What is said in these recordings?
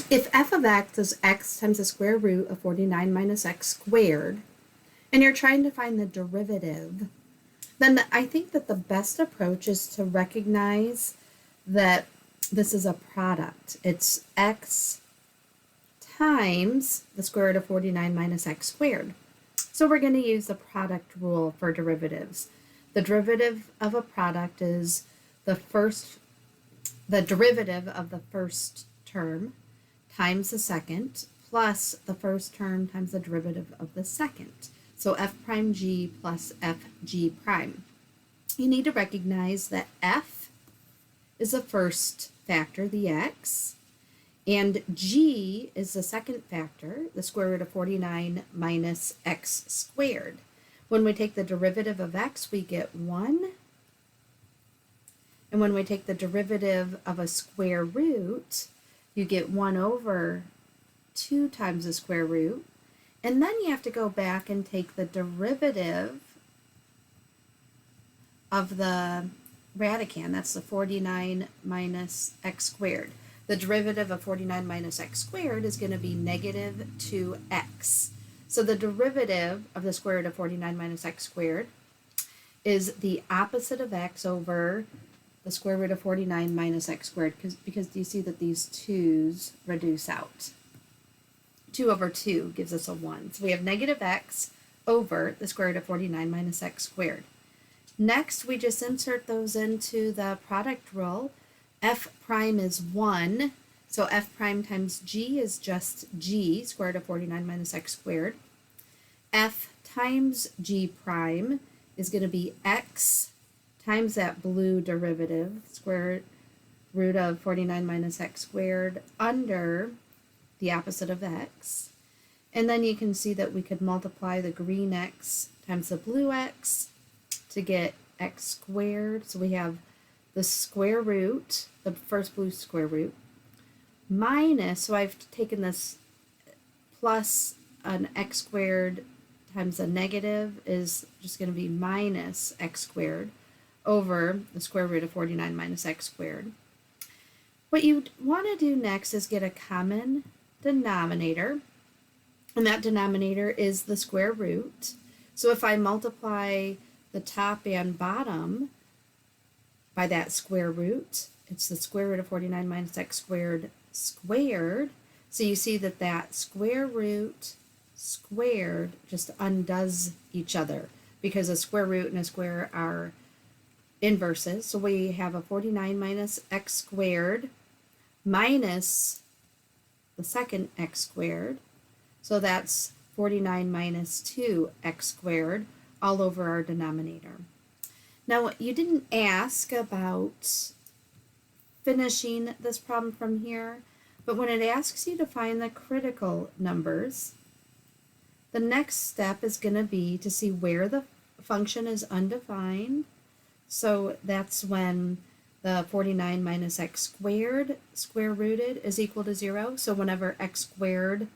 If f of x is x times the square root of 49 minus x squared, and you're trying to find the derivative, then I think that the best approach is to recognize that this is a product. It's x times the square root of 49 minus x squared. So we're going to use the product rule for derivatives. The derivative of a product is the derivative of the first term times the second plus the first term times the derivative of the second. So f prime g plus f g prime. You need to recognize that f is the first factor, the x, and g is the second factor, the square root of 49 minus x squared. When we take the derivative of x, we get 1. And when we take the derivative of a square root, you get 1 over 2 times the square root. And then you have to go back and take the derivative of the radicand. That's the 49 minus x squared. The derivative of 49 minus x squared is going to be negative 2x. So the derivative of the square root of 49 minus x squared is the opposite of x over the square root of 49 minus x squared, because do you see that these 2's reduce out? 2 over 2 gives us a 1. So we have negative x over the square root of 49 minus x squared. Next, we just insert those into the product rule. F prime is 1, so f prime times g is just g, square root of 49 minus x squared. F times g prime is going to be x times that blue derivative, square root of 49 minus x squared, under the opposite of x. And then you can see that we could multiply the green x times the blue x to get x squared. So we have the square root, the first blue square root, minus, so I've taken this plus an x squared times a negative is just going to be minus x squared over the square root of 49 minus x squared. What you want to do next is get a common denominator, and that denominator is the square root. So if I multiply the top and bottom by that square root, it's the square root of 49 minus x squared squared. So you see that that square root squared just undoes each other, because a square root and a square are inverses. So we have a 49 minus x squared minus the second x squared. So that's 49 minus 2x squared all over our denominator. Now, you didn't ask about finishing this problem from here, but when it asks you to find the critical numbers, the next step is going to be to see where the function is undefined. So that's when the 49 minus x squared square rooted is equal to 0. So whenever x squared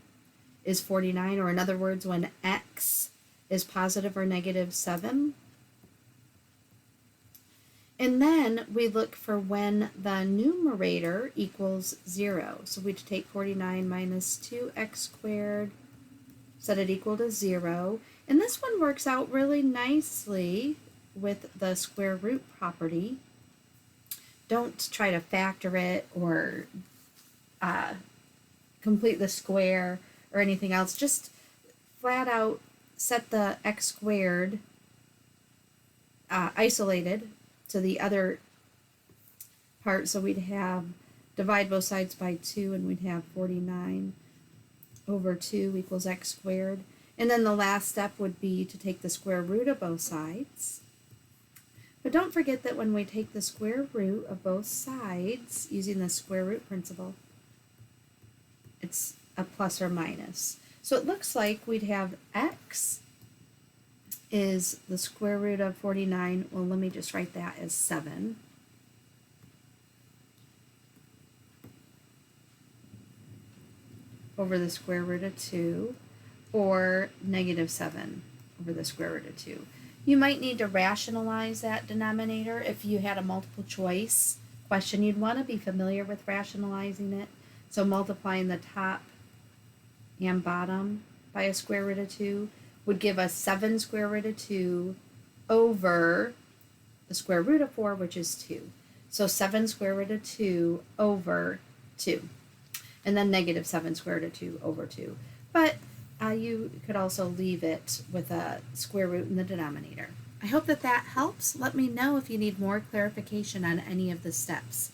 is 49, or in other words, when x is positive or negative 7. And then we look for when the numerator equals 0. So we'd take 49 minus 2x squared, set it equal to 0. And this one works out really nicely with the square root property. Don't try to factor it or complete the square or anything else. Just flat out set the x squared isolated to the other part. So we'd have divide both sides by 2, and we'd have 49 over 2 equals x squared. And then the last step would be to take the square root of both sides. But don't forget that when we take the square root of both sides using the square root principle, it's a plus or minus. So it looks like we'd have x is the square root of 49. Well, let me just write that as 7. Over the square root of 2, or negative 7 over the square root of 2. You might need to rationalize that denominator. If you had a multiple choice question, you'd want to be familiar with rationalizing it. So multiplying the top and bottom by a square root of 2 would give us 7 square root of 2 over the square root of 4, which is 2. So 7 square root of 2 over 2. And then negative 7 square root of 2 over 2. But you could also leave it with a square root in the denominator. I hope that helps. Let me know if you need more clarification on any of the steps.